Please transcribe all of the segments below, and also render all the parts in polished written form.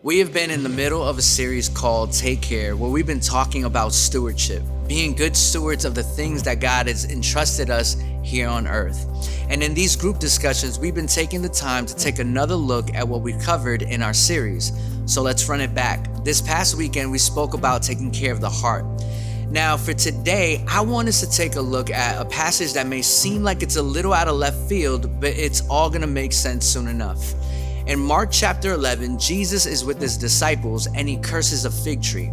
We have been in the middle of a series called Take Care, where we've been talking about stewardship, being good stewards of the things that God has entrusted us here on earth. And in these group discussions, we've been taking the time to take another look at what we covered in our series. So let's run it back. This past weekend, we spoke about taking care of the heart. Now, for today, I want us to take a look at a passage that may seem like it's a little out of left field, but it's all going to make sense soon enough. In Mark chapter 11, Jesus is with his disciples and he curses a fig tree.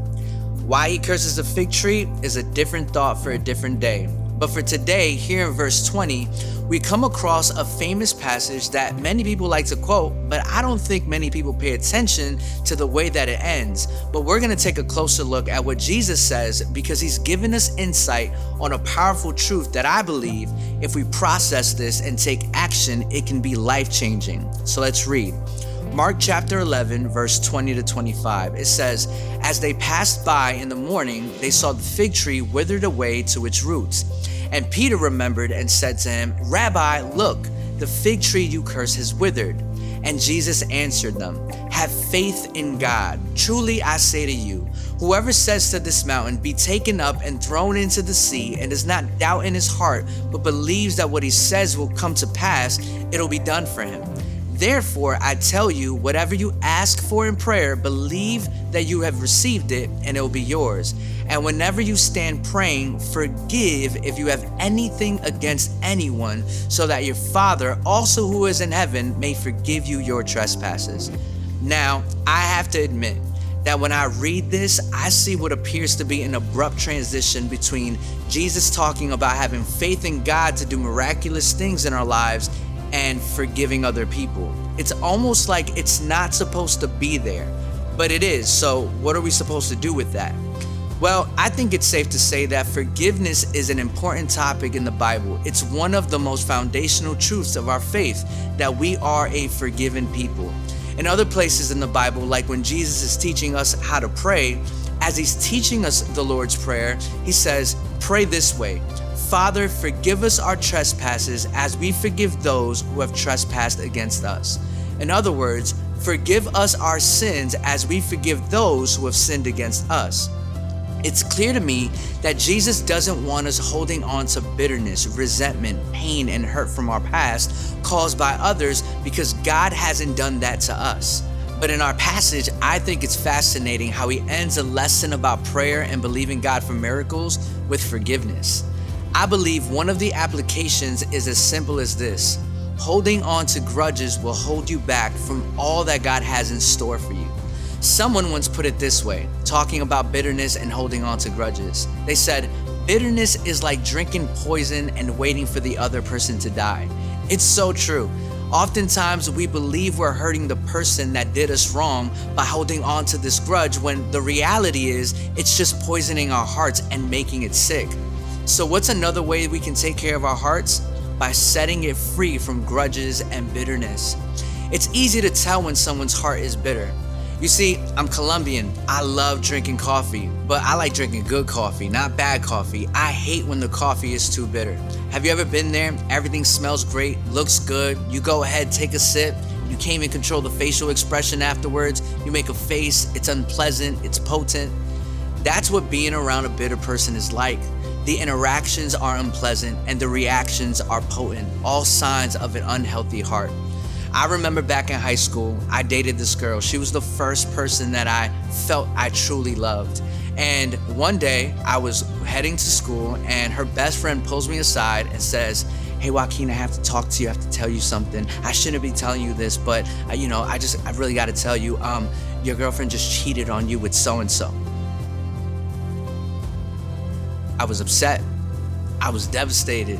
Why he curses a fig tree is a different thought for a different day. But for today, here in verse 20, we come across a famous passage that many people like to quote, but I don't think many people pay attention to the way that it ends. But we're going to take a closer look at what Jesus says because he's given us insight on a powerful truth that I believe if we process this and take action, it can be life-changing. So let's read. Mark chapter 11, verse 20 to 25. It says, "As they passed by in the morning, they saw the fig tree withered away to its roots. And Peter remembered and said to him, 'Rabbi, look, the fig tree you cursed has withered.' And Jesus answered them, 'Have faith in God. Truly I say to you, whoever says to this mountain, be taken up and thrown into the sea, and does not doubt in his heart, but believes that what he says will come to pass, it'll be done for him. Therefore, I tell you, whatever you ask for in prayer, believe that you have received it, and it will be yours. And whenever you stand praying, forgive if you have anything against anyone, so that your Father, also who is in heaven, may forgive you your trespasses.'" Now, I have to admit that when I read this, I see what appears to be an abrupt transition between Jesus talking about having faith in God to do miraculous things in our lives and forgiving other people. It's almost like it's not supposed to be there, but it is. So what are we supposed to do with that? Well, I think it's safe to say that forgiveness is an important topic in the Bible. It's one of the most foundational truths of our faith, that we are a forgiven people. In other places in the Bible, like when Jesus is teaching us how to pray, as he's teaching us the Lord's Prayer, he says, "Pray this way. Father, forgive us our trespasses as we forgive those who have trespassed against us." In other words, forgive us our sins as we forgive those who have sinned against us. It's clear to me that Jesus doesn't want us holding on to bitterness, resentment, pain, and hurt from our past caused by others, because God hasn't done that to us. But in our passage, I think it's fascinating how he ends a lesson about prayer and believing God for miracles with forgiveness. I believe one of the applications is as simple as this: holding on to grudges will hold you back from all that God has in store for you. Someone once put it this way, talking about bitterness and holding on to grudges. They said, bitterness is like drinking poison and waiting for the other person to die. It's so true. Oftentimes we believe we're hurting the person that did us wrong by holding on to this grudge, when the reality is it's just poisoning our hearts and making it sick. So what's another way we can take care of our hearts? By setting it free from grudges and bitterness. It's easy to tell when someone's heart is bitter. You see, I'm Colombian. I love drinking coffee, but I like drinking good coffee, not bad coffee. I hate when the coffee is too bitter. Have you ever been there? Everything smells great, looks good. You go ahead, take a sip. You can't even control the facial expression afterwards. You make a face, it's unpleasant, it's potent. That's what being around a bitter person is like. The interactions are unpleasant and the reactions are potent, all signs of an unhealthy heart. I remember back in high school, I dated this girl. She was the first person that I felt I truly loved. And one day I was heading to school and her best friend pulls me aside and says, "Hey Joaquin, I have to talk to you. I have to tell you something. I shouldn't be telling you this, but I really got to tell you, your girlfriend just cheated on you with so-and-so." I was upset. I was devastated.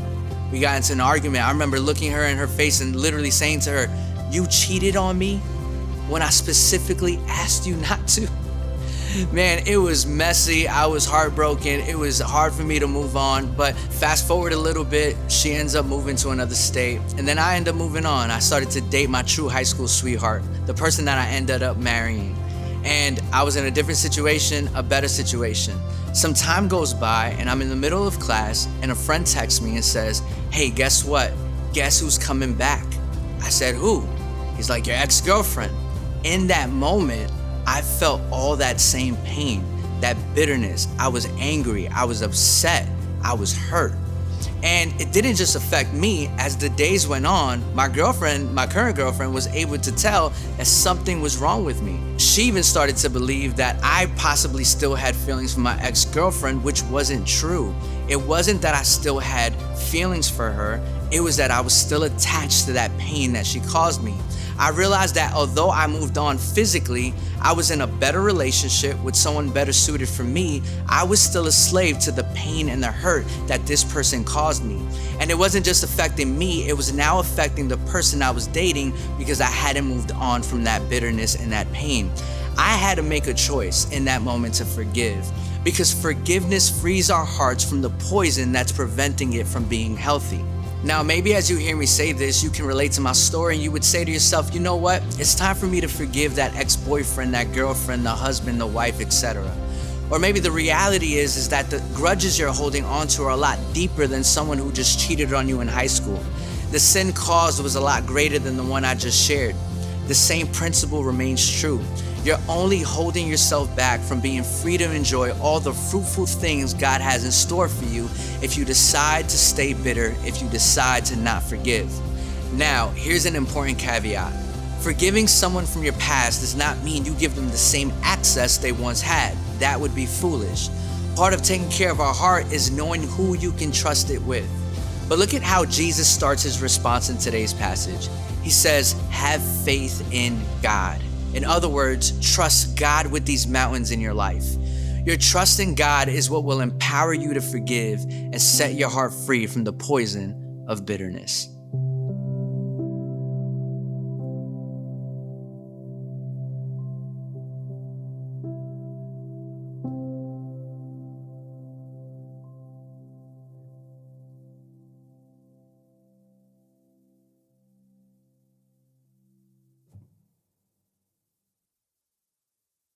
We got into an argument. I remember looking her in her face and literally saying to her, "You cheated on me when I specifically asked you not to." Man, it was messy. I was heartbroken. It was hard for me to move on. But fast forward a little bit, she ends up moving to another state. And then I end up moving on. I started to date my true high school sweetheart, the person that I ended up marrying. And I was in a different situation, a better situation. Some time goes by and I'm in the middle of class and a friend texts me and says, "Hey, guess what? Guess who's coming back?" I said, "Who?" He's like, "Your ex-girlfriend." In that moment, I felt all that same pain, that bitterness. I was angry, I was upset, I was hurt. And it didn't just affect me. As the days went on, my current girlfriend, was able to tell that something was wrong with me. She even started to believe that I possibly still had feelings for my ex-girlfriend, which wasn't true. It wasn't that I still had feelings for her, it was that I was still attached to that pain that she caused me. I realized that although I moved on physically, I was in a better relationship with someone better suited for me, I was still a slave to the pain and the hurt that this person caused me. And it wasn't just affecting me, it was now affecting the person I was dating because I hadn't moved on from that bitterness and that pain. I had to make a choice in that moment to forgive, because forgiveness frees our hearts from the poison that's preventing it from being healthy. Now, maybe as you hear me say this, you can relate to my story and you would say to yourself, you know what? It's time for me to forgive that ex-boyfriend, that girlfriend, the husband, the wife, etc. Or maybe the reality is that the grudges you're holding onto are a lot deeper than someone who just cheated on you in high school. The sin caused was a lot greater than the one I just shared. The same principle remains true. You're only holding yourself back from being free to enjoy all the fruitful things God has in store for you if you decide to stay bitter, if you decide to not forgive. Now, here's an important caveat. Forgiving someone from your past does not mean you give them the same access they once had. That would be foolish. Part of taking care of our heart is knowing who you can trust it with. But look at how Jesus starts his response in today's passage. He says, have faith in God. In other words, trust God with these mountains in your life. Your trust in God is what will empower you to forgive and set your heart free from the poison of bitterness.